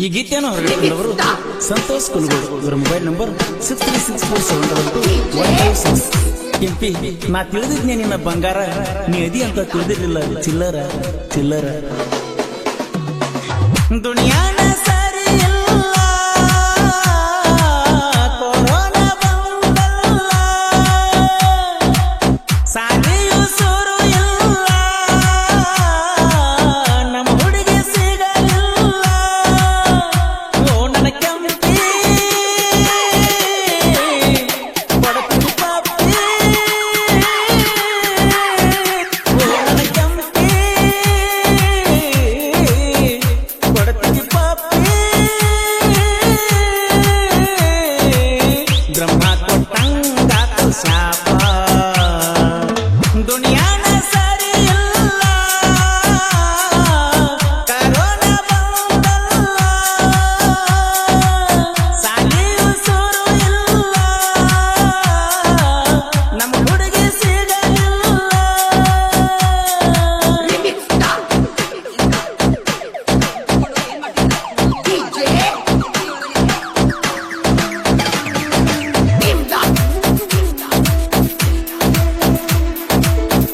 ಈ ಗೀತೆಯನ್ನು ಹೊರಡಿಸಿದವರು ಸಂತೋಷ್ ಕುಲಗೋಡು. ಇವರ ಮೊಬೈಲ್ ನಂಬರ್ 63647116. ಕೆಂಪಿ, ನಾ ತಿಳಿದಿದ್ನೆ ನಿನ್ನ ಬಂಗಾರ, ನೀ ಅದಿ ಅಂತ ತಿಳಿದಿರಲಿಲ್ಲ ಚಿಲ್ಲರ ಚಿಲ್ಲರ. ದುನಿಯಾನ ಸರಿ ಇಲ್ಲ, ಕೊರೋನಾ ಬಂದಲ್ಲ, ಸಾರಿಯು ಸುರು ಇಲ್ಲ, ನಮ್ಮ ಹುಡುಗಿ ಸಿಗಲಿಲ್ಲ. ಓ ನನ್ನ ಕೆಂಪಿ, ಬಡತನ ಪಾಪಿ, ಓ ನನ್ನ ಕೆಂಪಿ, ಬಡತನ ಪಾಪಿ. ಬ್ರಹ್ಮ ಕೊಟ್ಟಂಗಾತು ಶಾಪ, ದುನಿಯಾನ ಸರಿ ಇಲ್ಲ, ಕರೋನಾ ಬಂದಲ್ಲ, ಸಾಲಿಯು ಸುರು ಇಲ್ಲ, ನಮ್ಮ ಹುಡುಗಿ ಸಿಗಲಿಲ್ಲ.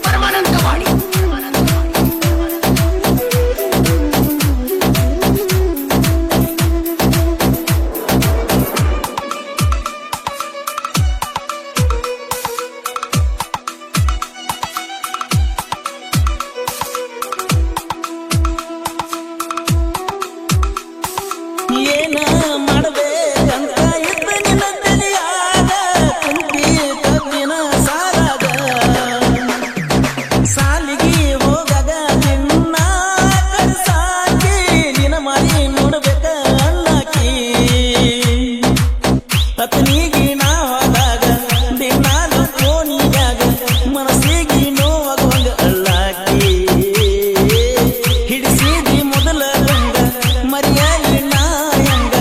ಪರಮಾನಂದವಾಡಿ ಏನ ಮಾಡಬೇಕಂತ ಇದ್ದ ನಿನ್ನ ತಲೆಯಾಗ, ಕುಂತಿ ಕಬ್ಬಿನ ಸಾಲಾಗ, ಸಾಲಿಗೆ ಹೋಗಾಗ ನಿನ್ನ ಕರ್ಸಾಕಿ, ನಿನ್ನ ಮಾರಿ ನೋಡ್ಬೇಕ ಅಣ್ಣಾಕಿ. ಪತ್ನಿಗೆ ನಾ ಹೋದಾಗ ದಿನಾಲು ಕೋಣಿಯಾಗ, ಮನಸ್ಸಿಗೆ ನೋವಾಗುವಂಗ ಅಳ್ಳಾಕಿ. ಹಿಡಿಸಿದಿ ಮೊದಲ ಗಂಗ, ಮರ್ಯಾಲಿ ನಾಯಂಗ,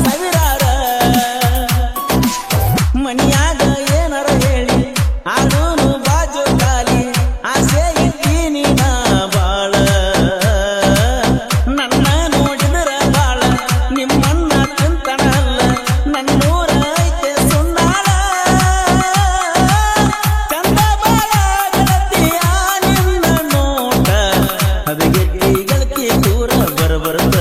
ಸಾವಿರಾರ ಮನಿಯಾಗ ಏನಾರ ಹೇಳಿ ಆಡೂನು ಬಾಜು ಕಾಲಿ ಆಸೆ ಇದ್ದೀನಿ ನಾ ಬಾಳ ನನ್ನ ನೋಡಿದ್ರ ಬಾಳ ನಿಮ್ಮನ್ನ ತಿಂತನಲ್ಲ ನನ್ನೂರ ಐತೆ ಸುಣ್ಣಾಳ ಚಂದ ಬಾಳ ಗೆಳತಿಯ ನಿನ್ನ ನೋಟ ಹದಗೆಟ್ಟಿ ಗೆಳತಿ ದೂರ ಬರಬರ್ತ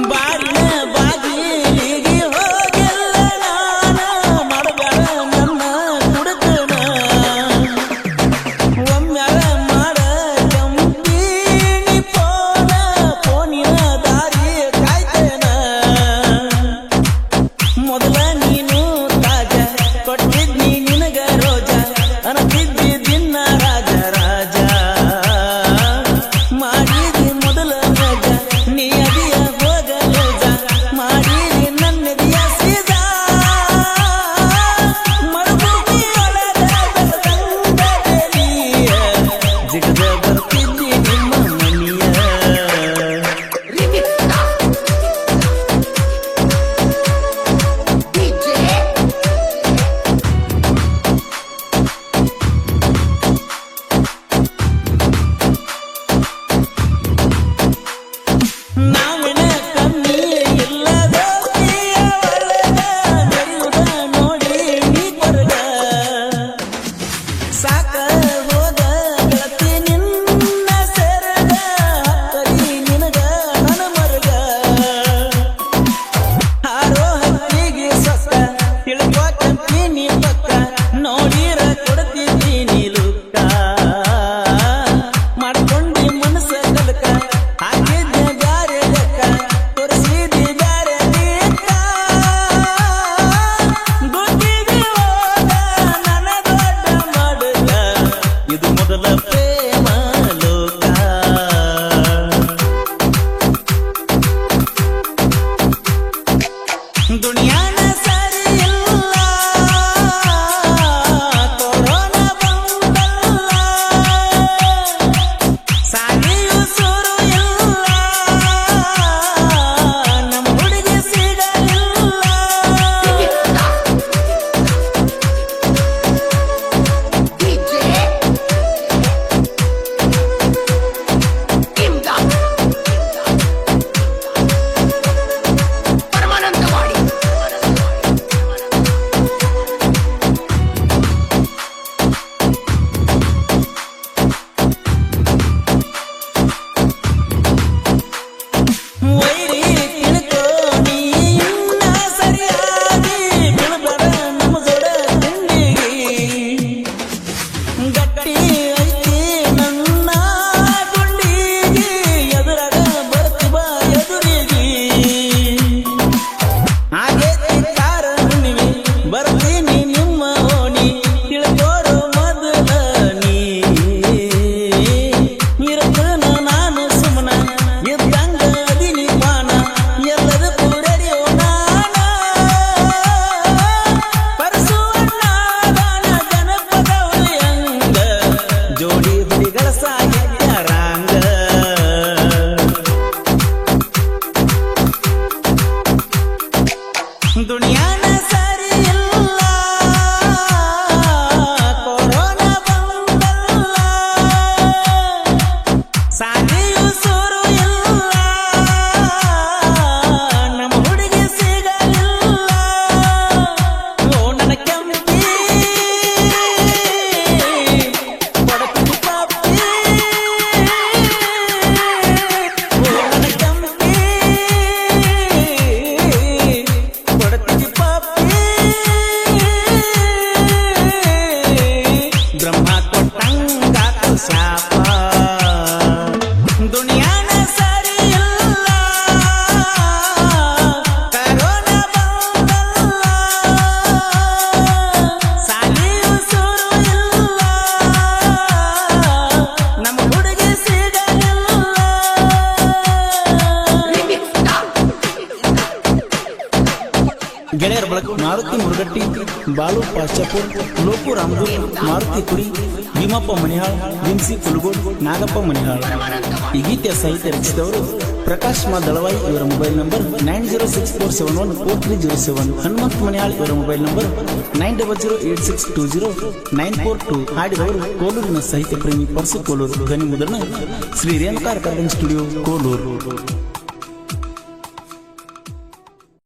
ಬಾರಿನ ಬಾಗಿಲಿಗೆ ಹೋಗಿಲ್ಲ ನಾನ ಮಾಡಬೇಡ ನನ್ನ ಕುಡುಕನ ಒಮ್ಮ್ಯಾರ ಮಾಡ ಕಂಪೀನಿ ಫೋನಿನ ದಾರಿ ಕಾಯ್ತೇನ ಮೊದಲ ನೀನು ತಾಜ ಕೊಟ್ಟಿದ್ನಿ ನಿನಗ ರೋಜ ಅನತಿದ್ದಿ ದಿನ ರಾಜ ರಾಜ ಮಾಡಿದಿ ಮೊದಲ ಮಜ ನೀ ಅದಿಯ ಹೋಗಲೋಜ ಮಾಡಿದಿ ನನ್ನದಿಯ ಸೀದ ಮರುಭೂಮಿಯೊಳಗ ಬೆಳದಂಗದೆಲಿಯ ಜಿಗದ ಬರ್ತಿದ್ದಿ ನಿಮ್ಮ ಮನಿಯ ನಾವಿನ ಕಮ್ಮಿ ಇಲ್ಲದ ಒಳಗ ನಡೆಯುವುದ ನೋಡಿ ನೀ ಕೊರಗ ಸಾಕ ಹೋದ ಗೆಳತಿ ನಿನ್ನ ಸೆರಗ ಹತ್ತರಿ ನಿನಗ ನನ್ನ ಮರಗ ಹಾರೋ ಹತ್ತಿಗೆ ಸೊಕ್ಕ ತಿಳ್ಕೊತೀನಿ ಪಕ್ಕ ನೋಡಿರ ಕೊಡ್ತಿದ್ದೀನಿ ಲುಕ್ಕ ಮಾಡ್ಕೊಂಡಿ ಮನಸ್ಸ ಕಲಕ ಹಾಕಿದ್ದೆ ಬ್ಯಾರೆ ಲೆಕ್ಕ ತೋರಿಸಿದಿ ಬ್ಯಾರೆ ಲೆಕ್ಕ ಗೊತ್ತಿದೆ ಹೋದ ನನ್ನ ದೊಡ್ಡ ಮಡಗ ಇದು ಮೊದಲ ಪ್ರೇಮ ಲೋಕ ದುನಿಯಾನ ಸರಿ ಇಲ್ಲ ಕೊರೋನಾ ಬಂದಲ್ಲ ಸಾಗಿಯು ಸುರು ಇಲ್ಲ ನಮ್ಮ ಹುಡುಗಿ ಸಿಗಲಿಲ್ಲ ವೈರಿ ತಿಳ್ಕೋ ನೀ ಇನ್ನ ಸರಿಯಾಗಿ ಬೀಳ್ಬೇಡ ನಮ್ಮ ಜೋಡ ತಿಂಡಿಗಿ ಗಟ್ಟಿ ಐತಿ ನನ್ನ ಗುಂಡಿಗಿ ಎದುರಾಗ ಬರ್ತಿ ಬಾ ಎದುರಿಗಿ ಆಗೈತಿ ಕಾರ ಹುಣ್ಣಿಮೆ ಬರ್ತೀನಿ ನಿಮ್ಮ ಓಣಿ ತಿಳ್ಕೋರು ಮೊದಲ ನೀ ಇರ್ತನ ನಾನು ಸುಮ್ಮನ ಇದ್ದಂಗ ಅದಿನಿ ಪಾನ ಎಲ್ಲದಕ್ಕೂ ರೆಡಿಯೋ ನಾನ ಪರಸುವಣ್ಣ ದಾನ ಜನಪದ ಹುಲಿಯಂಗ ಜೋಡಿ ಹುಲಿಗಳ ಸಾಹಿತ್ಯರಾಂಗ ದುನಿಯಾನ ಸರಿ ಇಲ್ಲ ಕೊರೋನಾ ಬಂದಲ್ಲ ಸಾಗಿಯು ಸುರು ಇಲ್ಲ ನಮ್ಮ ಹುಡುಗಿ ಸಿಗಲಿಲ್ಲ ಓ ನನ್ನ ಕೆಂಪಿ ಕೊಡತಿ ಪಾಪಿ ಓ ನನ್ನ ಕೆಂಪಿ ಕೊಡತಿ ಪಾಪಿ ಬ್ರಹ್ಮ ಕೊಟ್ಟಂಗಾತು ಶಾಪ ಗೆಳೆಯರ ಬಳಕ ಮಾರುತಿ ಮುರುಗಟ್ಟಿ, ಬಾಳು ಪಾಶ್ಚಾಪುರ್, ಲೋಕು ರಾಮದೂರ್, ಮಾರುತಿ ಕುಡಿ, ಭೀಮಪ್ಪ ಮನಿಹಾಳ್, ವಿಂಸಿ ಕುಲಗೋಡ್, ನಾಗಪ್ಪ ಮನಿಹಾಳ್. ಈ ಗೀತೆಯ ಸಾಹಿತ್ಯ ರಚಿಸಿದವರು ಪ್ರಕಾಶ್ ಮಾ ದಳವಾಯಿ. ಇವರ ಮೊಬೈಲ್ ನಂಬರ್ 9064714307. ಹನುಮಂತ್ ಮನಿಹಾಳ್. ಇವರ ಮೊಬೈಲ್ ನಂಬರ್ 9008620942. ಹಾಡಿದವರು ಕೋಲೂರಿನ ಸಾಹಿತ್ಯ ಪ್ರೇಮಿ ಪರ್ಸು ಕೋಲೂರು. ಧ್ವನಿ ಮುದ್ರಣ ಶ್ರೀ ರೇಣುಕಾ ರೆಕಾರ್ಡಿಂಗ್ ಸ್ಟುಡಿಯೋ ಕೋಲೂರು.